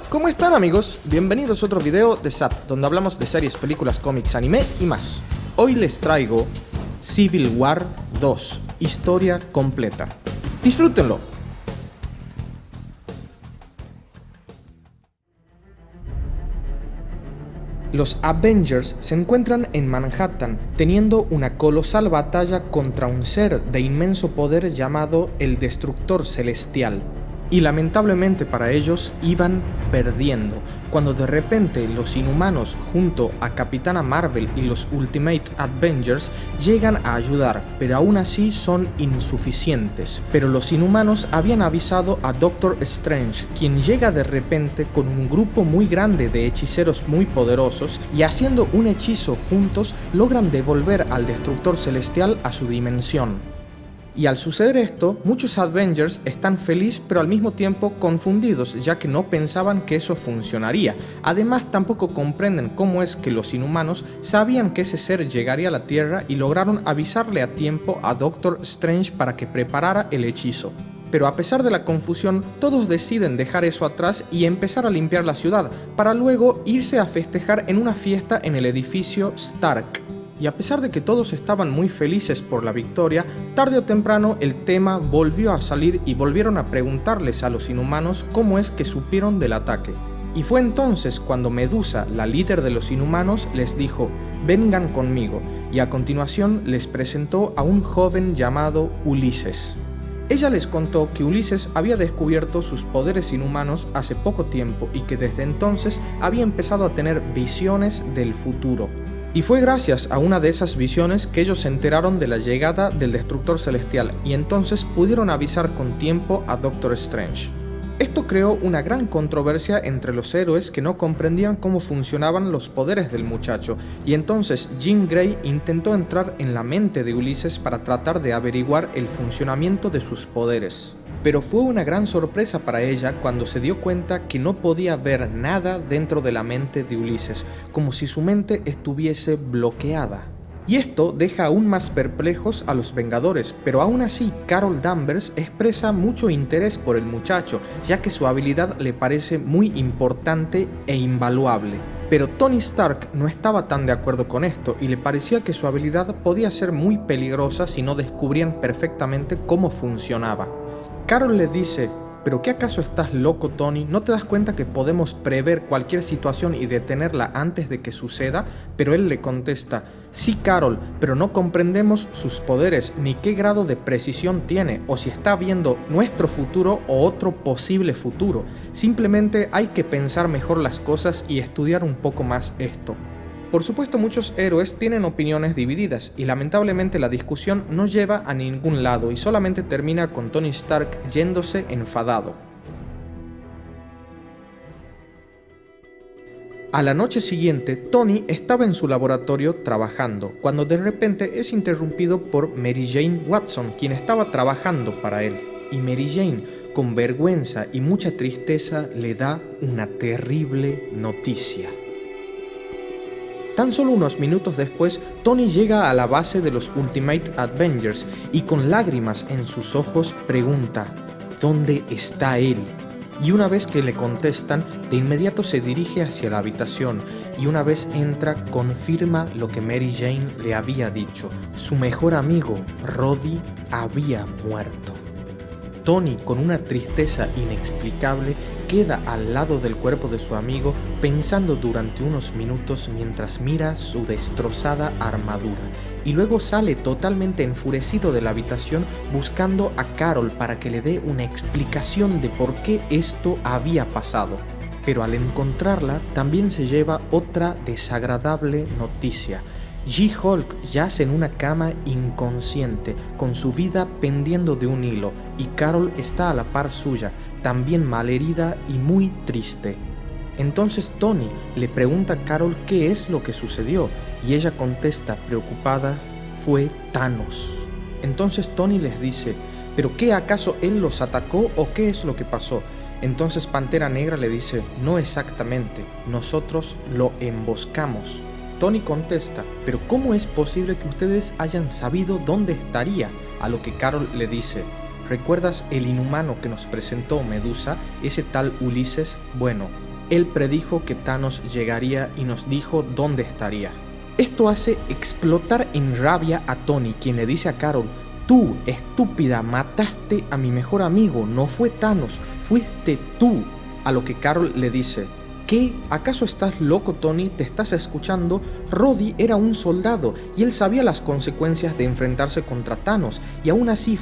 ¿Cómo están, amigos? Bienvenidos a otro video de SAP, donde hablamos de series, películas, cómics, anime y más. Hoy les traigo Civil War 2, historia completa. ¡Disfrútenlo! Los Avengers se encuentran en Manhattan, teniendo una colosal batalla contra un ser de inmenso poder llamado el Destructor Celestial. Y lamentablemente para ellos iban perdiendo, cuando de repente los Inhumanos junto a Capitana Marvel y los Ultimate Avengers llegan a ayudar, pero aún así son insuficientes. Pero los Inhumanos habían avisado a Doctor Strange, quien llega de repente con un grupo muy grande de hechiceros muy poderosos y haciendo un hechizo juntos logran devolver al Destructor Celestial a su dimensión. Y al suceder esto, muchos Avengers están felices pero al mismo tiempo confundidos, ya que no pensaban que eso funcionaría. Además, tampoco comprenden cómo es que los Inhumanos sabían que ese ser llegaría a la Tierra y lograron avisarle a tiempo a Doctor Strange para que preparara el hechizo. Pero a pesar de la confusión, todos deciden dejar eso atrás y empezar a limpiar la ciudad, para luego irse a festejar en una fiesta en el edificio Stark. Y a pesar de que todos estaban muy felices por la victoria, tarde o temprano el tema volvió a salir y volvieron a preguntarles a los Inhumanos cómo es que supieron del ataque. Y fue entonces cuando Medusa, la líder de los Inhumanos, les dijo: vengan conmigo, y a continuación les presentó a un joven llamado Ulises. Ella les contó que Ulises había descubierto sus poderes inhumanos hace poco tiempo y que desde entonces había empezado a tener visiones del futuro. Y fue gracias a una de esas visiones que ellos se enteraron de la llegada del Destructor Celestial y entonces pudieron avisar con tiempo a Doctor Strange. Esto creó una gran controversia entre los héroes que no comprendían cómo funcionaban los poderes del muchacho, y entonces Jean Grey intentó entrar en la mente de Ulises para tratar de averiguar el funcionamiento de sus poderes. Pero fue una gran sorpresa para ella cuando se dio cuenta que no podía ver nada dentro de la mente de Ulises, como si su mente estuviese bloqueada. Y esto deja aún más perplejos a los Vengadores, pero aún así Carol Danvers expresa mucho interés por el muchacho, ya que su habilidad le parece muy importante e invaluable. Pero Tony Stark no estaba tan de acuerdo con esto y le parecía que su habilidad podía ser muy peligrosa si no descubrían perfectamente cómo funcionaba. Carol le dice: ¿pero qué acaso estás loco, Tony? ¿No te das cuenta que podemos prever cualquier situación y detenerla antes de que suceda? Pero él le contesta: sí, Carol, pero no comprendemos sus poderes, ni qué grado de precisión tiene, o si está viendo nuestro futuro o otro posible futuro. Simplemente hay que pensar mejor las cosas y estudiar un poco más esto. Por supuesto, muchos héroes tienen opiniones divididas y lamentablemente la discusión no lleva a ningún lado y solamente termina con Tony Stark yéndose enfadado. A la noche siguiente, Tony estaba en su laboratorio trabajando, cuando de repente es interrumpido por Mary Jane Watson, quien estaba trabajando para él. Y Mary Jane, con vergüenza y mucha tristeza, le da una terrible noticia. Tan solo unos minutos después, Tony llega a la base de los Ultimate Avengers y con lágrimas en sus ojos pregunta: ¿dónde está él? Y una vez que le contestan, de inmediato se dirige hacia la habitación y una vez entra confirma lo que Mary Jane le había dicho: su mejor amigo, Rhodey, había muerto. Tony, con una tristeza inexplicable, queda al lado del cuerpo de su amigo pensando durante unos minutos mientras mira su destrozada armadura y luego sale totalmente enfurecido de la habitación buscando a Carol para que le dé una explicación de por qué esto había pasado. Pero al encontrarla también se lleva otra desagradable noticia. She-Hulk yace en una cama inconsciente, con su vida pendiendo de un hilo, y Carol está a la par suya, también malherida y muy triste. Entonces Tony le pregunta a Carol qué es lo que sucedió, y ella contesta preocupada: fue Thanos. Entonces Tony les dice: ¿pero qué, acaso él los atacó o qué es lo que pasó? Entonces Pantera Negra le dice: no exactamente, nosotros lo emboscamos. Tony contesta: ¿pero cómo es posible que ustedes hayan sabido dónde estaría? A lo que Carol le dice: ¿recuerdas el inhumano que nos presentó Medusa, ese tal Ulises? Bueno, él predijo que Thanos llegaría y nos dijo dónde estaría. Esto hace explotar en rabia a Tony, quien le dice a Carol: tú, estúpida, mataste a mi mejor amigo, no fue Thanos, fuiste tú. A lo que Carol le dice: ¿qué? ¿Acaso estás loco, Tony? ¿Te estás escuchando? Rhodey era un soldado y él sabía las consecuencias de enfrentarse contra Thanos, y aún así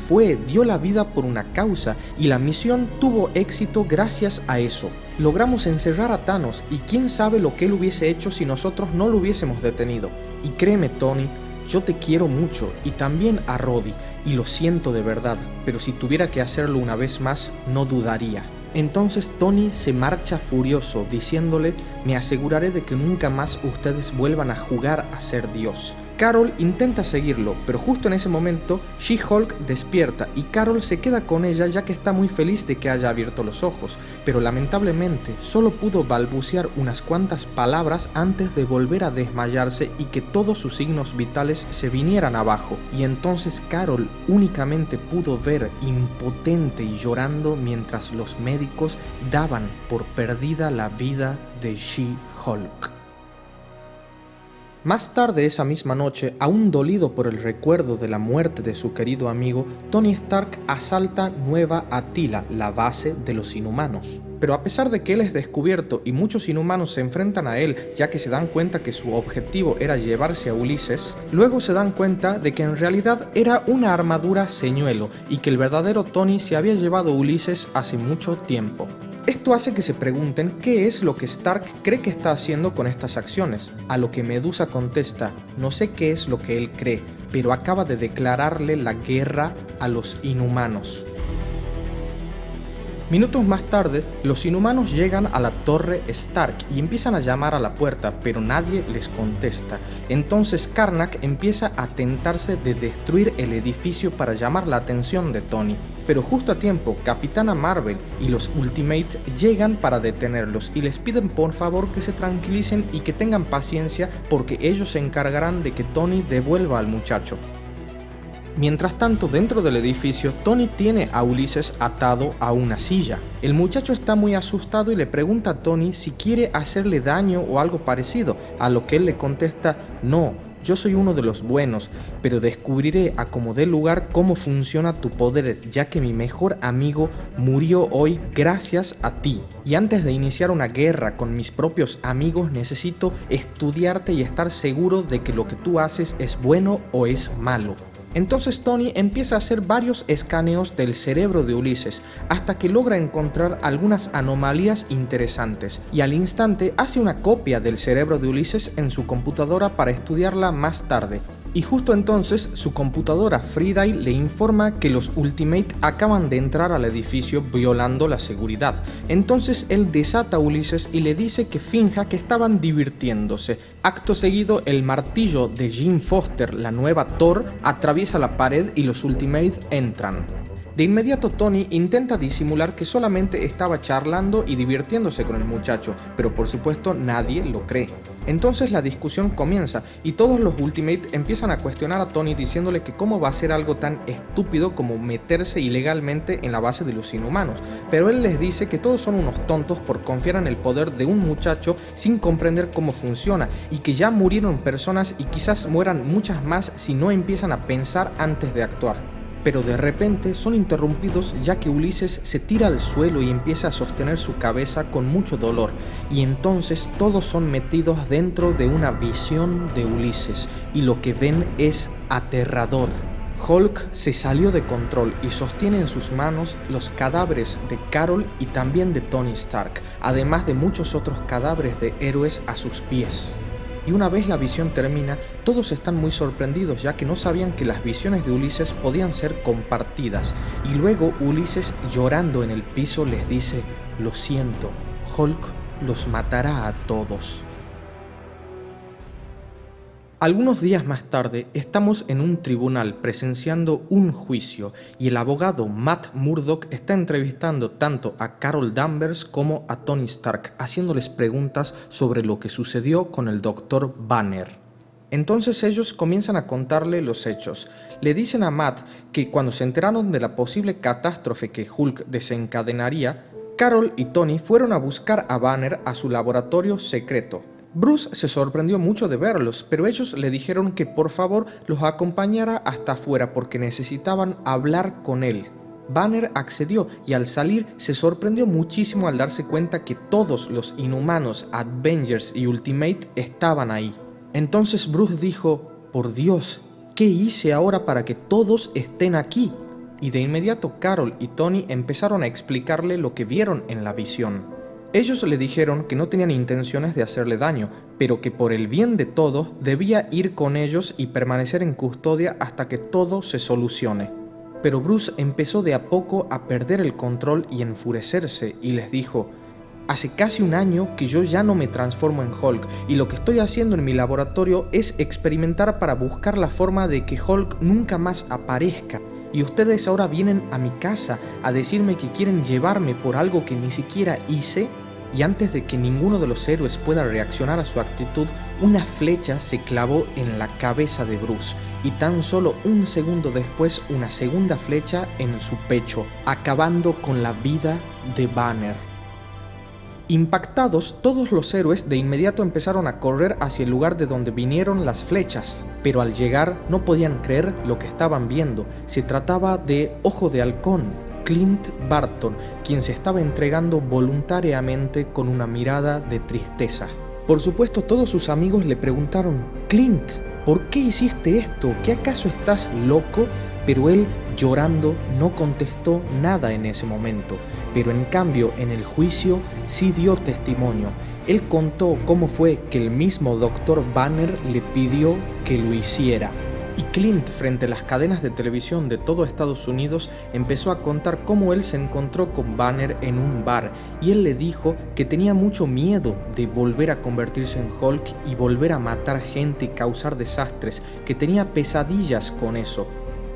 dio la vida por una causa, y la misión tuvo éxito gracias a eso. Logramos encerrar a Thanos, y quién sabe lo que él hubiese hecho si nosotros no lo hubiésemos detenido. Y créeme, Tony, yo te quiero mucho, y también a Rhodey, y lo siento de verdad, pero si tuviera que hacerlo una vez más, no dudaría. Entonces Tony se marcha furioso, diciéndole: me aseguraré de que nunca más ustedes vuelvan a jugar a ser Dios. Carol intenta seguirlo, pero justo en ese momento She-Hulk despierta y Carol se queda con ella, ya que está muy feliz de que haya abierto los ojos, pero lamentablemente solo pudo balbucear unas cuantas palabras antes de volver a desmayarse y que todos sus signos vitales se vinieran abajo, y entonces Carol únicamente pudo ver impotente y llorando mientras los médicos daban por perdida la vida de She-Hulk. Más tarde esa misma noche, aún dolido por el recuerdo de la muerte de su querido amigo, Tony Stark asalta Nueva Atila, la base de los Inhumanos. Pero a pesar de que él es descubierto y muchos inhumanos se enfrentan a él, ya que se dan cuenta que su objetivo era llevarse a Ulises, luego se dan cuenta de que en realidad era una armadura señuelo y que el verdadero Tony se había llevado a Ulises hace mucho tiempo. Esto hace que se pregunten qué es lo que Stark cree que está haciendo con estas acciones, a lo que Medusa contesta: no sé qué es lo que él cree, pero acaba de declararle la guerra a los inhumanos. Minutos más tarde, los inhumanos llegan a la torre Stark y empiezan a llamar a la puerta, pero nadie les contesta. Entonces Karnak empieza a tentarse de destruir el edificio para llamar la atención de Tony. Pero justo a tiempo, Capitana Marvel y los Ultimate llegan para detenerlos y les piden por favor que se tranquilicen y que tengan paciencia, porque ellos se encargarán de que Tony devuelva al muchacho. Mientras tanto, dentro del edificio, Tony tiene a Ulises atado a una silla. El muchacho está muy asustado y le pregunta a Tony si quiere hacerle daño o algo parecido, a lo que él le contesta: no, yo soy uno de los buenos, pero descubriré a como dé lugar cómo funciona tu poder, ya que mi mejor amigo murió hoy gracias a ti. Y antes de iniciar una guerra con mis propios amigos, necesito estudiarte y estar seguro de que lo que tú haces es bueno o es malo. Entonces Tony empieza a hacer varios escaneos del cerebro de Ulises hasta que logra encontrar algunas anomalías interesantes, y al instante hace una copia del cerebro de Ulises en su computadora para estudiarla más tarde. Y justo entonces su computadora Friday le informa que los Ultimate acaban de entrar al edificio violando la seguridad. Entonces él desata a Ulises y le dice que finja que estaban divirtiéndose. Acto seguido, el martillo de Jane Foster, la nueva Thor, atraviesa la pared y los Ultimate entran. De inmediato Tony intenta disimular que solamente estaba charlando y divirtiéndose con el muchacho, pero por supuesto nadie lo cree. Entonces la discusión comienza y todos los Ultimate empiezan a cuestionar a Tony, diciéndole que cómo va a hacer algo tan estúpido como meterse ilegalmente en la base de los inhumanos, pero él les dice que todos son unos tontos por confiar en el poder de un muchacho sin comprender cómo funciona, y que ya murieron personas y quizás mueran muchas más si no empiezan a pensar antes de actuar. Pero de repente son interrumpidos, ya que Ulises se tira al suelo y empieza a sostener su cabeza con mucho dolor, y entonces todos son metidos dentro de una visión de Ulises, y lo que ven es aterrador. Hulk se salió de control y sostiene en sus manos los cadáveres de Carol y también de Tony Stark, además de muchos otros cadáveres de héroes a sus pies. Y una vez la visión termina, todos están muy sorprendidos, ya que no sabían que las visiones de Ulises podían ser compartidas. Y luego Ulises, llorando en el piso, les dice: lo siento, Hulk los matará a todos. Algunos días más tarde, estamos en un tribunal presenciando un juicio, y el abogado Matt Murdock está entrevistando tanto a Carol Danvers como a Tony Stark, haciéndoles preguntas sobre lo que sucedió con el Dr. Banner. Entonces ellos comienzan a contarle los hechos. Le dicen a Matt que cuando se enteraron de la posible catástrofe que Hulk desencadenaría, Carol y Tony fueron a buscar a Banner a su laboratorio secreto. Bruce se sorprendió mucho de verlos, pero ellos le dijeron que por favor los acompañara hasta afuera porque necesitaban hablar con él. Banner accedió y al salir se sorprendió muchísimo al darse cuenta que todos los Inhumanos, Avengers y Ultimate estaban ahí. Entonces Bruce dijo: «Por Dios, ¿qué hice ahora para que todos estén aquí?». Y de inmediato Carol y Tony empezaron a explicarle lo que vieron en la visión. Ellos le dijeron que no tenían intenciones de hacerle daño, pero que por el bien de todos debía ir con ellos y permanecer en custodia hasta que todo se solucione. Pero Bruce empezó de a poco a perder el control y enfurecerse y les dijo: «Hace casi un año que yo ya no me transformo en Hulk y lo que estoy haciendo en mi laboratorio es experimentar para buscar la forma de que Hulk nunca más aparezca. Y ustedes ahora vienen a mi casa a decirme que quieren llevarme por algo que ni siquiera hice». Y antes de que ninguno de los héroes pueda reaccionar a su actitud, una flecha se clavó en la cabeza de Bruce y tan solo un segundo después una segunda flecha en su pecho, acabando con la vida de Banner. Impactados, todos los héroes de inmediato empezaron a correr hacia el lugar de donde vinieron las flechas, pero al llegar no podían creer lo que estaban viendo. Se trataba de Ojo de Halcón, Clint Barton, quien se estaba entregando voluntariamente con una mirada de tristeza. Por supuesto, todos sus amigos le preguntaron: «Clint, ¿por qué hiciste esto? ¿Qué acaso estás loco?». Pero él, llorando, no contestó nada en ese momento. Pero en cambio, en el juicio sí dio testimonio. Él contó cómo fue que el mismo Dr. Banner le pidió que lo hiciera. Y Clint, frente a las cadenas de televisión de todo Estados Unidos, empezó a contar cómo él se encontró con Banner en un bar y él le dijo que tenía mucho miedo de volver a convertirse en Hulk y volver a matar gente y causar desastres, que tenía pesadillas con eso.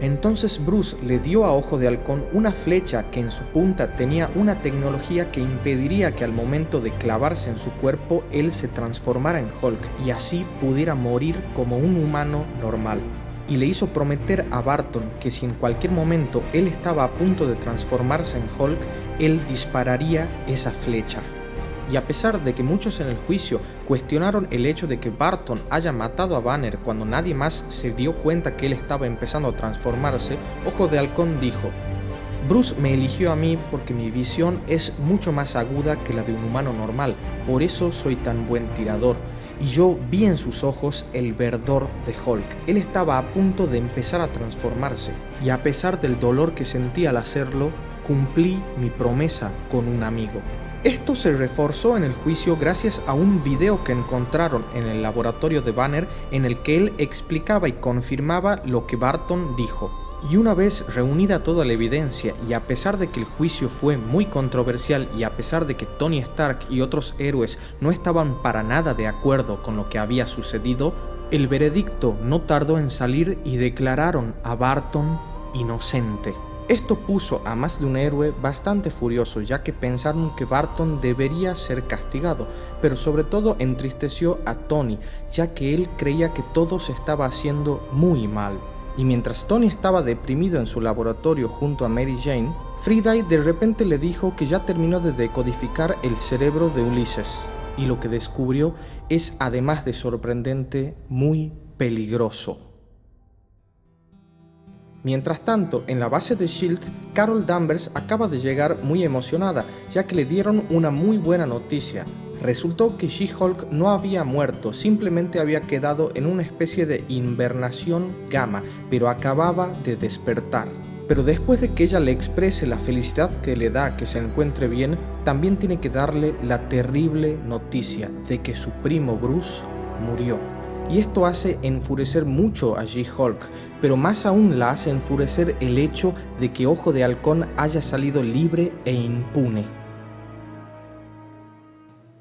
Entonces Bruce le dio a Ojo de Halcón una flecha que en su punta tenía una tecnología que impediría que al momento de clavarse en su cuerpo él se transformara en Hulk y así pudiera morir como un humano normal. Y le hizo prometer a Barton que si en cualquier momento él estaba a punto de transformarse en Hulk, él dispararía esa flecha. Y a pesar de que muchos en el juicio cuestionaron el hecho de que Barton haya matado a Banner cuando nadie más se dio cuenta que él estaba empezando a transformarse, Ojo de Halcón dijo: «Bruce me eligió a mí porque mi visión es mucho más aguda que la de un humano normal, por eso soy tan buen tirador. Y yo vi en sus ojos el verdor de Hulk. Él estaba a punto de empezar a transformarse, y a pesar del dolor que sentí al hacerlo, cumplí mi promesa con un amigo». Esto se reforzó en el juicio gracias a un video que encontraron en el laboratorio de Banner en el que él explicaba y confirmaba lo que Barton dijo. Y una vez reunida toda la evidencia y a pesar de que el juicio fue muy controversial y a pesar de que Tony Stark y otros héroes no estaban para nada de acuerdo con lo que había sucedido, el veredicto no tardó en salir y declararon a Barton inocente. Esto puso a más de un héroe bastante furioso, ya que pensaron que Barton debería ser castigado, pero sobre todo entristeció a Tony, ya que él creía que todo se estaba haciendo muy mal. Y mientras Tony estaba deprimido en su laboratorio junto a Mary Jane, Friday de repente le dijo que ya terminó de decodificar el cerebro de Ulises, y lo que descubrió es, además de sorprendente, muy peligroso. Mientras tanto, en la base de S.H.I.E.L.D., Carol Danvers acaba de llegar muy emocionada, ya que le dieron una muy buena noticia. Resultó que She-Hulk no había muerto, simplemente había quedado en una especie de hibernación gamma, pero acababa de despertar. Pero después de que ella le exprese la felicidad que le da que se encuentre bien, también tiene que darle la terrible noticia de que su primo Bruce murió. Y esto hace enfurecer mucho a She-Hulk, pero más aún la hace enfurecer el hecho de que Ojo de Halcón haya salido libre e impune.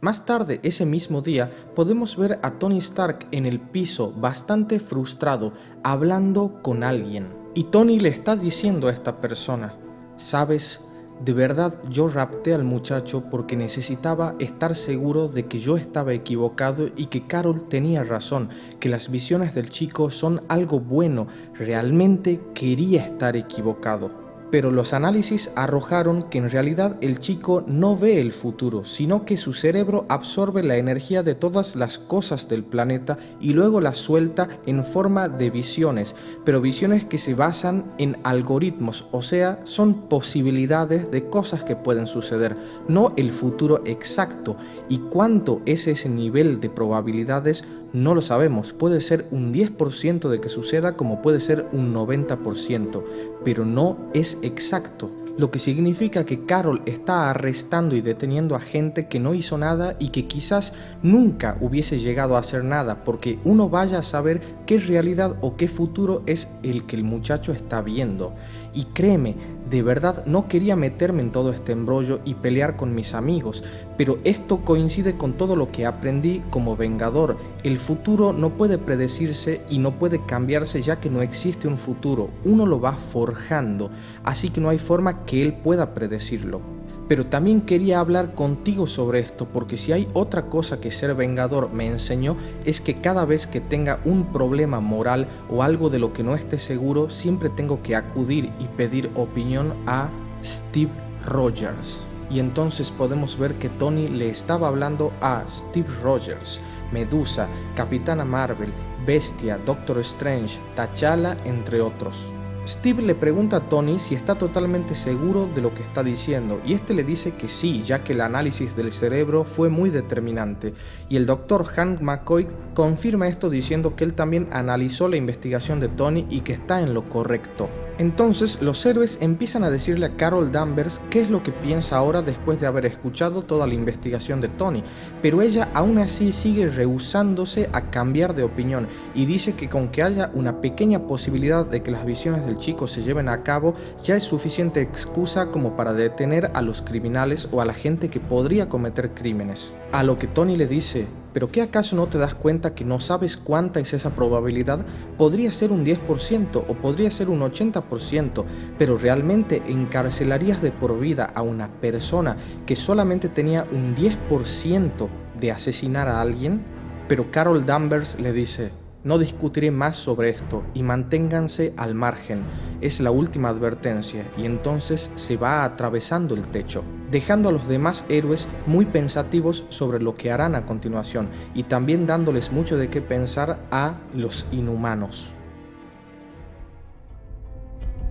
Más tarde, ese mismo día, podemos ver a Tony Stark en el piso, bastante frustrado, hablando con alguien. Y Tony le está diciendo a esta persona: «¿Sabes? De verdad yo rapté al muchacho porque necesitaba estar seguro de que yo estaba equivocado y que Carol tenía razón, que las visiones del chico son algo bueno, realmente quería estar equivocado». Pero los análisis arrojaron que en realidad el chico no ve el futuro, sino que su cerebro absorbe la energía de todas las cosas del planeta y luego la suelta en forma de visiones, pero visiones que se basan en algoritmos, o sea, son posibilidades de cosas que pueden suceder, no el futuro exacto. ¿Y cuánto es ese nivel de probabilidades? No lo sabemos, puede ser un 10% de que suceda como puede ser un 90%, pero no es exacto. Lo que significa que Carol está arrestando y deteniendo a gente que no hizo nada y que quizás nunca hubiese llegado a hacer nada, porque uno vaya a saber qué realidad o qué futuro es el que el muchacho está viendo. Y créeme, de verdad no quería meterme en todo este embrollo y pelear con mis amigos, pero esto coincide con todo lo que aprendí como vengador. El futuro no puede predecirse y no puede cambiarse, ya que no existe un futuro, uno lo va forjando, así que no hay forma que él pueda predecirlo. Pero también quería hablar contigo sobre esto, porque si hay otra cosa que ser vengador me enseñó, es que cada vez que tenga un problema moral o algo de lo que no esté seguro, siempre tengo que acudir y pedir opinión a Steve Rogers. Y entonces podemos ver que Tony le estaba hablando a Steve Rogers, Medusa, Capitana Marvel, Bestia, Doctor Strange, T'Challa, entre otros. Steve le pregunta a Tony si está totalmente seguro de lo que está diciendo, y este le dice que sí, ya que el análisis del cerebro fue muy determinante, y el Dr. Hank McCoy confirma esto diciendo que él también analizó la investigación de Tony y que está en lo correcto. Entonces los héroes empiezan a decirle a Carol Danvers qué es lo que piensa ahora después de haber escuchado toda la investigación de Tony, pero ella aún así sigue rehusándose a cambiar de opinión y dice que con que haya una pequeña posibilidad de que las visiones del chico se lleven a cabo ya es suficiente excusa como para detener a los criminales o a la gente que podría cometer crímenes. A lo que Tony le dice: ¿pero qué acaso no te das cuenta que no sabes cuánta es esa probabilidad? Podría ser un 10% o podría ser un 80%, pero ¿realmente encarcelarías de por vida a una persona que solamente tenía un 10% de asesinar a alguien? Pero Carol Danvers le dice: no discutiré más sobre esto y manténganse al margen. Es la última advertencia, y entonces se va atravesando el techo, dejando a los demás héroes muy pensativos sobre lo que harán a continuación y también dándoles mucho de qué pensar a los inhumanos.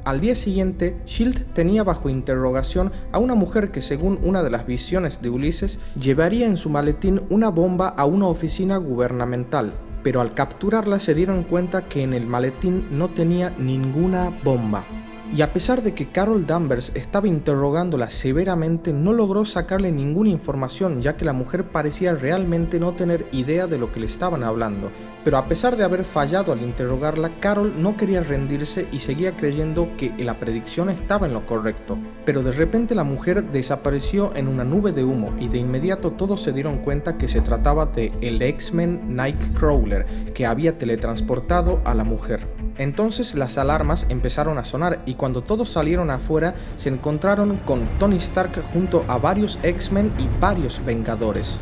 Al día siguiente, S.H.I.E.L.D. tenía bajo interrogación a una mujer que, según una de las visiones de Ulises, llevaría en su maletín una bomba a una oficina gubernamental, pero al capturarla se dieron cuenta que en el maletín no tenía ninguna bomba. Y a pesar de que Carol Danvers estaba interrogándola severamente, no logró sacarle ninguna información, ya que la mujer parecía realmente no tener idea de lo que le estaban hablando. Pero a pesar de haber fallado al interrogarla, Carol no quería rendirse y seguía creyendo que la predicción estaba en lo correcto. Pero de repente la mujer desapareció en una nube de humo y de inmediato todos se dieron cuenta que se trataba de el X-Men Nightcrawler, que había teletransportado a la mujer. Entonces las alarmas empezaron a sonar y cuando todos salieron afuera se encontraron con Tony Stark junto a varios X-Men y varios Vengadores.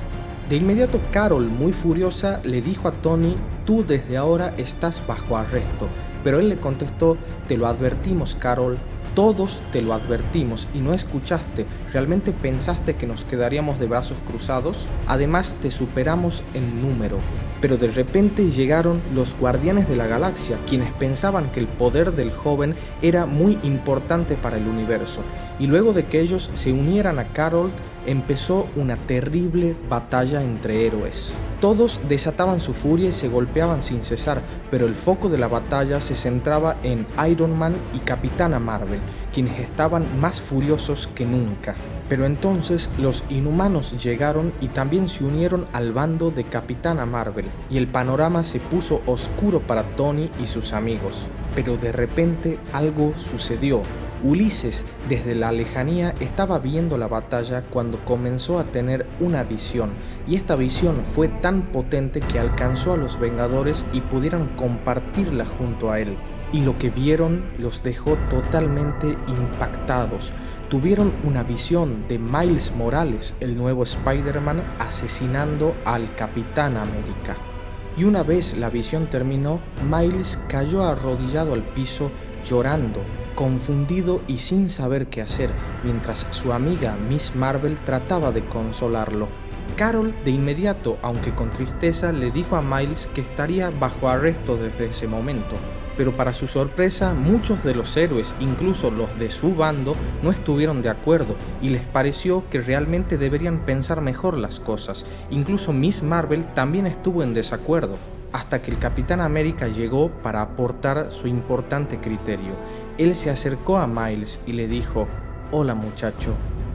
De inmediato Carol, muy furiosa, le dijo a Tony: tú desde ahora estás bajo arresto, pero él le contestó: te lo advertimos, Carol. Todos te lo advertimos y no escuchaste. ¿Realmente pensaste que nos quedaríamos de brazos cruzados? Además te superamos en número. Pero de repente llegaron los Guardianes de la Galaxia, quienes pensaban que el poder del joven era muy importante para el universo. Y luego de que ellos se unieran a Carol, empezó una terrible batalla entre héroes. Todos desataban su furia y se golpeaban sin cesar, pero el foco de la batalla se centraba en Iron Man y Capitana Marvel, quienes estaban más furiosos que nunca. Pero entonces los inhumanos llegaron y también se unieron al bando de Capitana Marvel, y el panorama se puso oscuro para Tony y sus amigos. Pero de repente algo sucedió. Ulises, desde la lejanía, estaba viendo la batalla cuando comenzó a tener una visión, y esta visión fue tan potente que alcanzó a los Vengadores y pudieron compartirla junto a él. Y lo que vieron los dejó totalmente impactados. Tuvieron una visión de Miles Morales, el nuevo Spider-Man, asesinando al Capitán América. Y una vez la visión terminó, Miles cayó arrodillado al piso llorando. confundido y sin saber qué hacer, mientras su amiga Miss Marvel trataba de consolarlo. Carol, de inmediato, aunque con tristeza, le dijo a Miles que estaría bajo arresto desde ese momento. Pero para su sorpresa, muchos de los héroes, incluso los de su bando, no estuvieron de acuerdo y les pareció que realmente deberían pensar mejor las cosas. Incluso Miss Marvel también estuvo en desacuerdo, hasta que el Capitán América llegó para aportar su importante criterio. Él se acercó a Miles y le dijo: «Hola muchacho,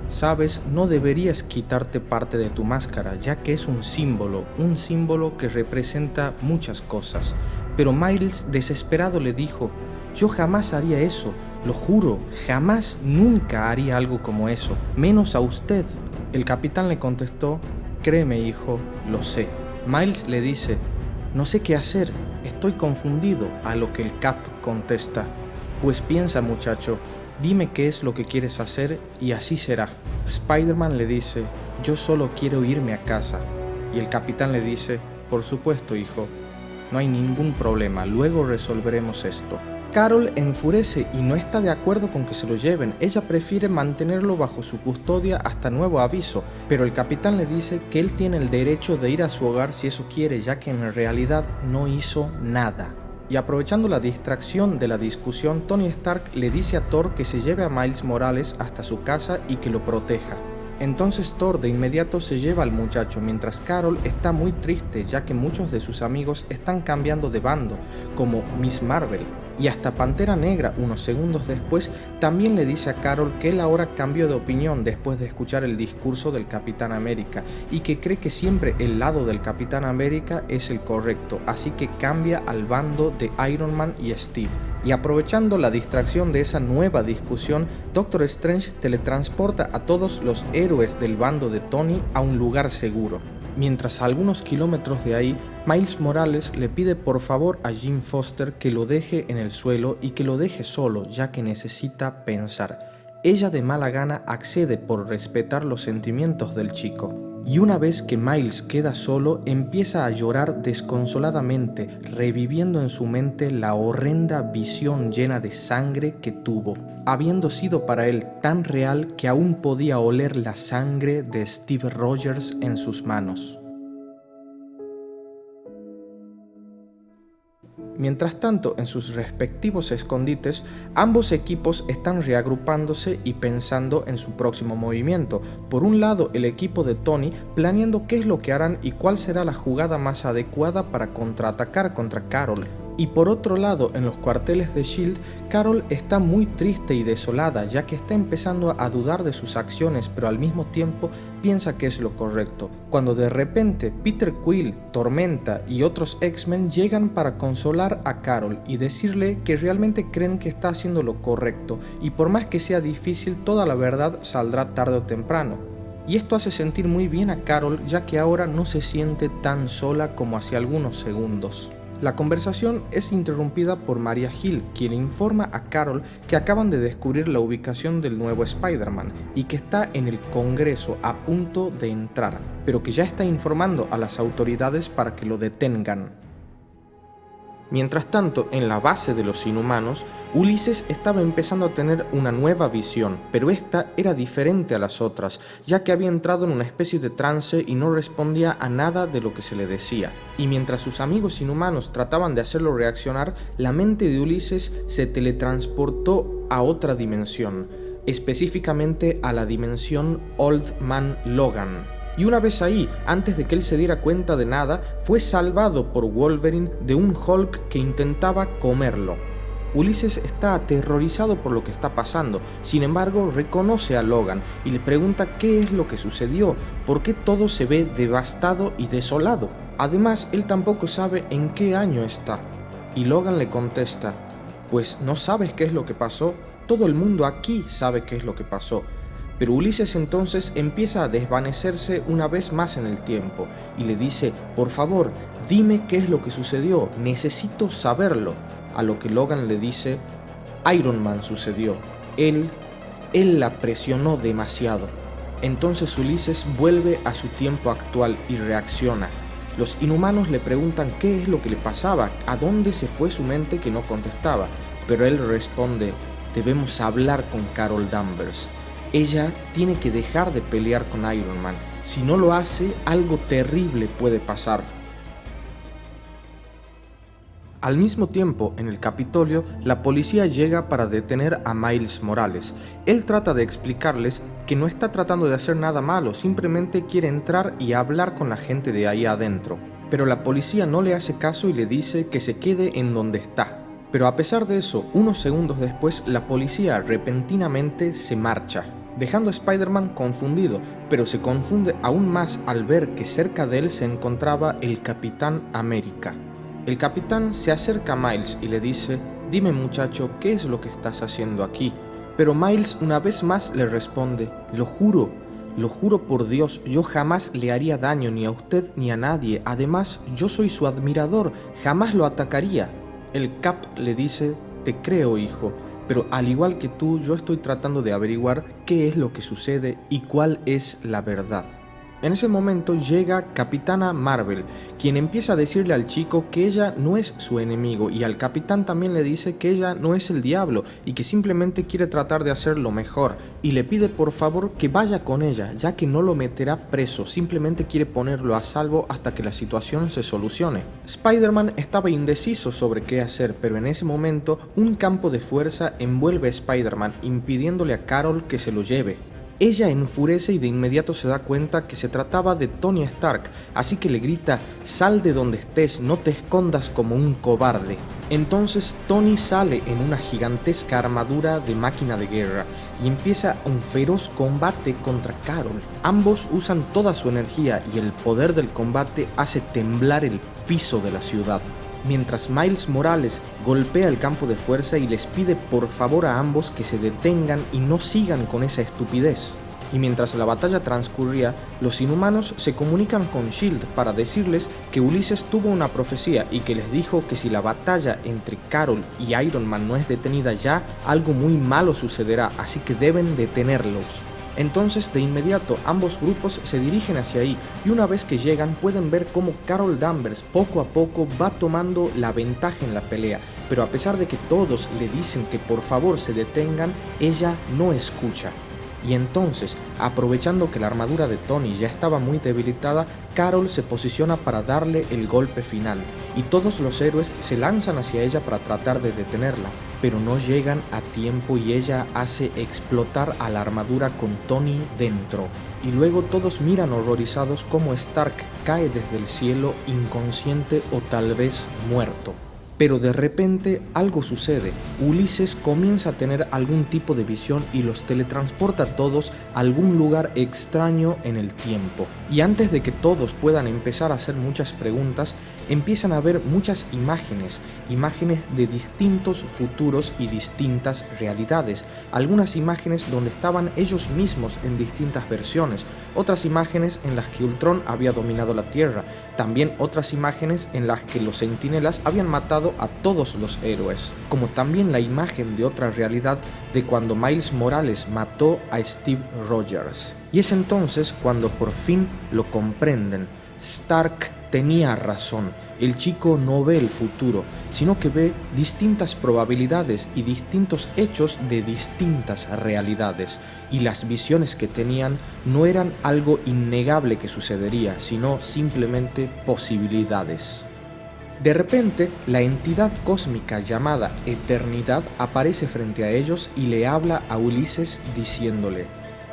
sabes, no deberías quitarte parte de tu máscara, ya que es un símbolo que representa muchas cosas». Pero Miles, desesperado, le dijo: «Yo jamás haría eso, lo juro, jamás, nunca haría algo como eso, menos a usted». El capitán le contestó: «Créeme, hijo, lo sé». Miles le dice: «No sé qué hacer, estoy confundido», a lo que el Cap contesta: «Pues piensa, muchacho, dime qué es lo que quieres hacer y así será». Spider-Man le dice: «Yo solo quiero irme a casa». Y el capitán le dice: «Por supuesto, hijo, no hay ningún problema, luego resolveremos esto». Carol enfurece y no está de acuerdo con que se lo lleven. Ella prefiere mantenerlo bajo su custodia hasta nuevo aviso, pero el capitán le dice que él tiene el derecho de ir a su hogar si eso quiere, ya que en realidad no hizo nada. Y aprovechando la distracción de la discusión, Tony Stark le dice a Thor que se lleve a Miles Morales hasta su casa y que lo proteja. Entonces Thor de inmediato se lleva al muchacho, mientras Carol está muy triste, ya que muchos de sus amigos están cambiando de bando, como Miss Marvel. Y hasta Pantera Negra, unos segundos después, también le dice a Carol que él ahora cambió de opinión después de escuchar el discurso del Capitán América y que cree que siempre el lado del Capitán América es el correcto, así que cambia al bando de Iron Man y Steve. Y aprovechando la distracción de esa nueva discusión, Doctor Strange teletransporta a todos los héroes del bando de Tony a un lugar seguro. Mientras a algunos kilómetros de ahí, Miles Morales le pide por favor a Jane Foster que lo deje en el suelo y que lo deje solo, ya que necesita pensar. Ella de mala gana accede por respetar los sentimientos del chico. Y una vez que Miles queda solo, empieza a llorar desconsoladamente, reviviendo en su mente la horrenda visión llena de sangre que tuvo, habiendo sido para él tan real que aún podía oler la sangre de Steve Rogers en sus manos. Mientras tanto, en sus respectivos escondites, ambos equipos están reagrupándose y pensando en su próximo movimiento. Por un lado, el equipo de Tony planeando qué es lo que harán y cuál será la jugada más adecuada para contraatacar contra Carol. Y por otro lado, en los cuarteles de S.H.I.E.L.D., Carol está muy triste y desolada, ya que está empezando a dudar de sus acciones, pero al mismo tiempo piensa que es lo correcto. Cuando de repente Peter Quill, Tormenta y otros X-Men llegan para consolar a Carol y decirle que realmente creen que está haciendo lo correcto, y por más que sea difícil, toda la verdad saldrá tarde o temprano. Y esto hace sentir muy bien a Carol, ya que ahora no se siente tan sola como hace algunos segundos. La conversación es interrumpida por Maria Hill, quien informa a Carol que acaban de descubrir la ubicación del nuevo Spider-Man y que está en el Congreso a punto de entrar, pero que ya está informando a las autoridades para que lo detengan. Mientras tanto, en la base de los Inhumanos, Ulises estaba empezando a tener una nueva visión, pero esta era diferente a las otras, ya que había entrado en una especie de trance y no respondía a nada de lo que se le decía. Y mientras sus amigos inhumanos trataban de hacerlo reaccionar, la mente de Ulises se teletransportó a otra dimensión, específicamente a la dimensión Old Man Logan. Y una vez ahí, antes de que él se diera cuenta de nada, fue salvado por Wolverine de un Hulk que intentaba comerlo. Ulises está aterrorizado por lo que está pasando, sin embargo reconoce a Logan y le pregunta qué es lo que sucedió, por qué todo se ve devastado y desolado. Además, él tampoco sabe en qué año está. Y Logan le contesta: «Pues no sabes qué es lo que pasó, todo el mundo aquí sabe qué es lo que pasó». Pero Ulises entonces empieza a desvanecerse una vez más en el tiempo y le dice: «Por favor, dime qué es lo que sucedió, necesito saberlo». A lo que Logan le dice: «Iron Man sucedió, él la presionó demasiado». Entonces Ulises vuelve a su tiempo actual y reacciona. Los inhumanos le preguntan qué es lo que le pasaba, a dónde se fue su mente que no contestaba, pero él responde: debemos hablar con Carol Danvers. Ella tiene que dejar de pelear con Iron Man. Si no lo hace, algo terrible puede pasar. Al mismo tiempo, en el Capitolio, la policía llega para detener a Miles Morales. Él trata de explicarles que no está tratando de hacer nada malo, simplemente quiere entrar y hablar con la gente de ahí adentro. Pero la policía no le hace caso y le dice que se quede en donde está. Pero a pesar de eso, unos segundos después, la policía repentinamente se marcha, dejando a Spider-Man confundido, pero se confunde aún más al ver que cerca de él se encontraba el Capitán América. El capitán se acerca a Miles y le dice: «Dime muchacho, ¿qué es lo que estás haciendo aquí?». Pero Miles una vez más le responde: lo juro por Dios, yo jamás le haría daño ni a usted ni a nadie, además yo soy su admirador, jamás lo atacaría». El Cap le dice: «Te creo, hijo, pero al igual que tú, yo estoy tratando de averiguar qué es lo que sucede y cuál es la verdad». En ese momento llega Capitana Marvel, quien empieza a decirle al chico que ella no es su enemigo, y al capitán también le dice que ella no es el diablo y que simplemente quiere tratar de hacer lo mejor, y le pide por favor que vaya con ella, ya que no lo meterá preso, simplemente quiere ponerlo a salvo hasta que la situación se solucione. Spider-Man estaba indeciso sobre qué hacer, pero en ese momento un campo de fuerza envuelve a Spider-Man, impidiéndole a Carol que se lo lleve. Ella enfurece y de inmediato se da cuenta que se trataba de Tony Stark, así que le grita: «Sal de donde estés, no te escondas como un cobarde». Entonces Tony sale en una gigantesca armadura de máquina de guerra y empieza un feroz combate contra Carol. Ambos usan toda su energía y el poder del combate hace temblar el piso de la ciudad. Mientras Miles Morales golpea el campo de fuerza y les pide por favor a ambos que se detengan y no sigan con esa estupidez. Y mientras la batalla transcurría, los inhumanos se comunican con S.H.I.E.L.D. para decirles que Ulises tuvo una profecía y que les dijo que si la batalla entre Carol y Iron Man no es detenida ya, algo muy malo sucederá, así que deben detenerlos. Entonces de inmediato ambos grupos se dirigen hacia ahí, y una vez que llegan pueden ver cómo Carol Danvers poco a poco va tomando la ventaja en la pelea, pero a pesar de que todos le dicen que por favor se detengan, ella no escucha. Y entonces, aprovechando que la armadura de Tony ya estaba muy debilitada, Carol se posiciona para darle el golpe final, y todos los héroes se lanzan hacia ella para tratar de detenerla, pero no llegan a tiempo y ella hace explotar a la armadura con Tony dentro. Y luego todos miran horrorizados cómo Stark cae desde el cielo inconsciente o tal vez muerto. Pero de repente algo sucede. Ulises comienza a tener algún tipo de visión y los teletransporta a todos a algún lugar extraño en el tiempo. Y antes de que todos puedan empezar a hacer muchas preguntas, empiezan a ver muchas imágenes de distintos futuros y distintas realidades. Algunas imágenes donde estaban ellos mismos en distintas versiones, otras imágenes en las que Ultron había dominado la Tierra, también otras imágenes en las que los Centinelas habían matado a todos los héroes, como también la imagen de otra realidad de cuando Miles Morales mató a Steve Rogers. Y es entonces cuando por fin lo comprenden. Stark tenía razón, el chico no ve el futuro, sino que ve distintas probabilidades y distintos hechos de distintas realidades, y las visiones que tenían no eran algo innegable que sucedería, sino simplemente posibilidades. De repente, la entidad cósmica llamada Eternidad aparece frente a ellos y le habla a Ulises diciéndole: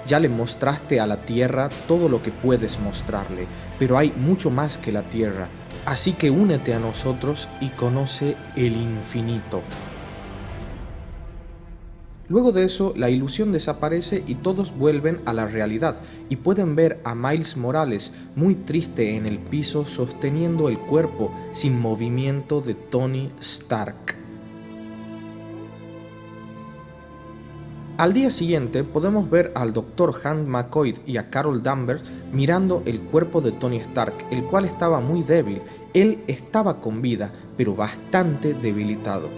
«Ya le mostraste a la Tierra todo lo que puedes mostrarle, pero hay mucho más que la Tierra, así que únete a nosotros y conoce el infinito». Luego de eso, la ilusión desaparece y todos vuelven a la realidad y pueden ver a Miles Morales muy triste en el piso sosteniendo el cuerpo sin movimiento de Tony Stark. Al día siguiente podemos ver al Dr. Hank McCoy y a Carol Danvers mirando el cuerpo de Tony Stark, el cual estaba muy débil. Él estaba con vida, pero bastante debilitado.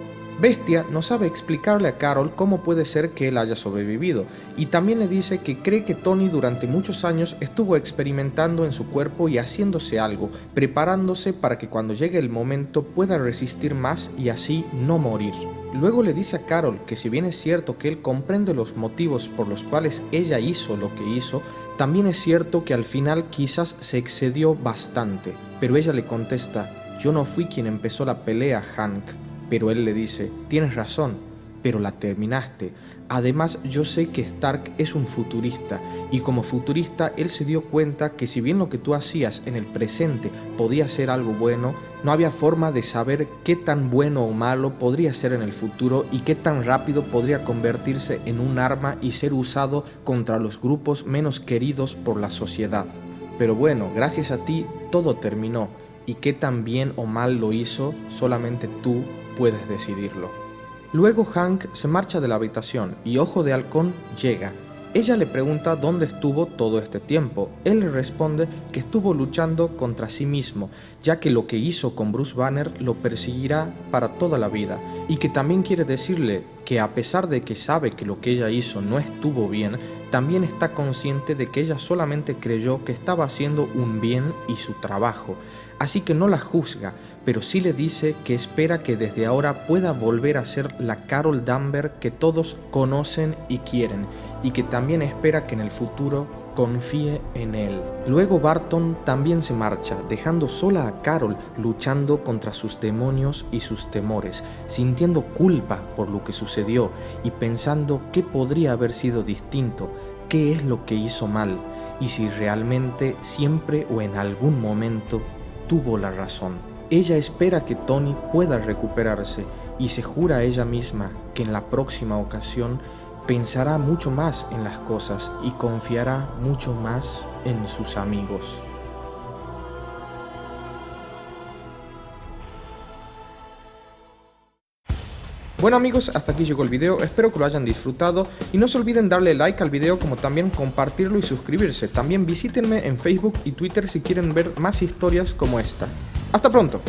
Bestia no sabe explicarle a Carol cómo puede ser que él haya sobrevivido, y también le dice que cree que Tony durante muchos años estuvo experimentando en su cuerpo y haciéndose algo, preparándose para que cuando llegue el momento pueda resistir más y así no morir. Luego le dice a Carol que si bien es cierto que él comprende los motivos por los cuales ella hizo lo que hizo, también es cierto que al final quizás se excedió bastante, pero ella le contesta: yo no fui quien empezó la pelea, Hank. Pero él le dice: tienes razón, pero la terminaste. Además, yo sé que Stark es un futurista, y como futurista él se dio cuenta que si bien lo que tú hacías en el presente podía ser algo bueno, no había forma de saber qué tan bueno o malo podría ser en el futuro y qué tan rápido podría convertirse en un arma y ser usado contra los grupos menos queridos por la sociedad. Pero bueno, gracias a ti todo terminó, y qué tan bien o mal lo hizo, solamente tú puedes decidirlo. Luego Hank se marcha de la habitación y Ojo de Halcón llega. Ella le pregunta dónde estuvo todo este tiempo. Él le responde que estuvo luchando contra sí mismo, ya que lo que hizo con Bruce Banner lo perseguirá para toda la vida, y que también quiere decirle que a pesar de que sabe que lo que ella hizo no estuvo bien, también está consciente de que ella solamente creyó que estaba haciendo un bien y su trabajo, así que no la juzga, pero sí le dice que espera que desde ahora pueda volver a ser la Carol Danvers que todos conocen y quieren, y que también espera que en el futuro confíe en él. Luego Barton también se marcha, dejando sola a Carol luchando contra sus demonios y sus temores, sintiendo culpa por lo que sucedió y pensando qué podría haber sido distinto, qué es lo que hizo mal, y si realmente siempre o en algún momento tuvo la razón. Ella espera que Tony pueda recuperarse y se jura a ella misma que en la próxima ocasión pensará mucho más en las cosas y confiará mucho más en sus amigos. Bueno amigos, hasta aquí llegó el video, espero que lo hayan disfrutado y no se olviden darle like al video como también compartirlo y suscribirse. También visítenme en Facebook y Twitter si quieren ver más historias como esta. ¡Hasta pronto!